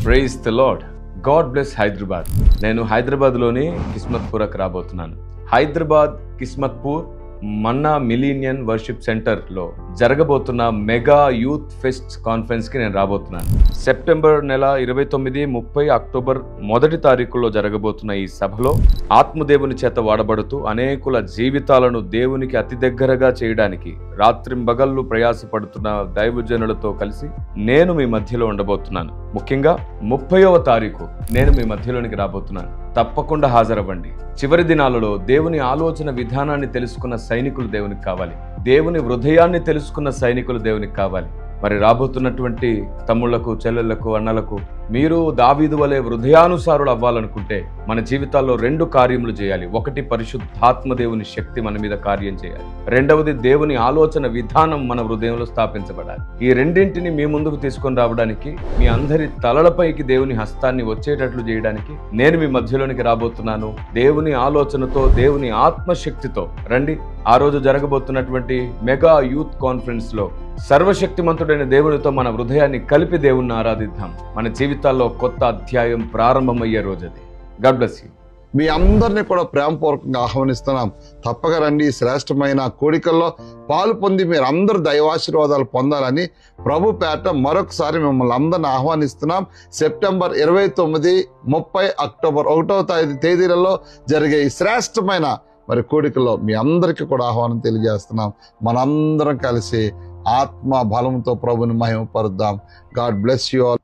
Praise the lord. God bless Hyderabad. నేను హైదరాబాద్లోని కిస్మత్పూర్కి రాబోతున్నాను. Hyderabad Kismatpur manna millennium worship సెంటర్లో జరగబోతున్న మెగా యూత్ ఫెస్ట్ కాన్ఫరెన్స్కి నేను రాబోతున్నాను. సెప్టెంబర్ నెల 29, 30, అక్టోబర్ 1 తారీఖుల్లో జరగబోతున్న ఈ సభలో ఆత్మదేవుని చేత వాడబడుతూ అనేకుల జీవితాలను దేవునికి అతి దగ్గరగా చేయడానికి రాత్రింబగళ్ళు ప్రయాసపడుతున్న దైవజనులతో కలిసి నేను మీ మధ్యలో ఉండబోతున్నాను. ముఖ్యంగా 30వ తారీఖు నేను మీ మధ్యలోనికి రాబోతున్నాను. తప్పకుండా హాజరవ్వండి. చివరి దినాలలో దేవుని ఆలోచన విధానాన్ని తెలుసుకున్న సైనికులు దేవునికి కావాలి. దేవుని హృదయాన్ని తెలుసుకున్న సైనికులు దేవునికి కావాలి. మరి రాబోతున్నటువంటి తమ్ముళ్లకు, చెల్లెళ్లకు, అన్నలకు మీరు దావీదు వలె హృదయానుసారులు అవ్వాలనుకుంటే మన జీవితాల్లో 2 కార్యములు చేయాలి. 1, పరిశుద్ధాత్మ దేవుని శక్తి మన మీద కార్యం చేయాలి. 2వది, దేవుని ఆలోచన విధానం మన హృదయంలో స్థాపించబడాలి. ఈ రెండింటిని మీ ముందుకు తీసుకొని రావడానికి, మీ అందరి తలలపైకి దేవుని హస్తాన్ని వచ్చేటట్లు చేయడానికి నేను మీ మధ్యలోనికి రాబోతున్నాను. దేవుని ఆలోచనతో, దేవుని ఆత్మశక్తితో రండి. ఆ రోజు జరగబోతున్నటువంటి మెగా యూత్ కాన్ఫరెన్స్ లో సర్వశక్తిమంతుడైన దేవునితో మన హృదయాన్ని కలిపి దేవుణ్ణి ఆరాధిద్దాం. మన జీవితాల్లో కొత్త అధ్యాయం ప్రారంభమయ్యే రోజు అది. God bless you. మీ అందరినీ కూడా ప్రేమపూర్వకంగా ఆహ్వానిస్తున్నాం. తప్పక రండి. శ్రేష్టమైన కోడికల్లో పాలు పొంది మీరు అందరూ దైవాశీర్వాదాలు పొందాలని ప్రభు పేట మరొకసారి మిమ్మల్ని అందరిని ఆహ్వానిస్తున్నాం. సెప్టెంబర్ 29, 30, అక్టోబర్ 1వ తేదీలలో జరిగే ఈ శ్రేష్టమైన కోడికల్లో మీ అందరికీ కూడా ఆహ్వానం తెలియజేస్తున్నాం. మనందరం కలిసి ఆత్మ బలంతో ప్రభుని మహిమపరుద్దాం. God bless you all.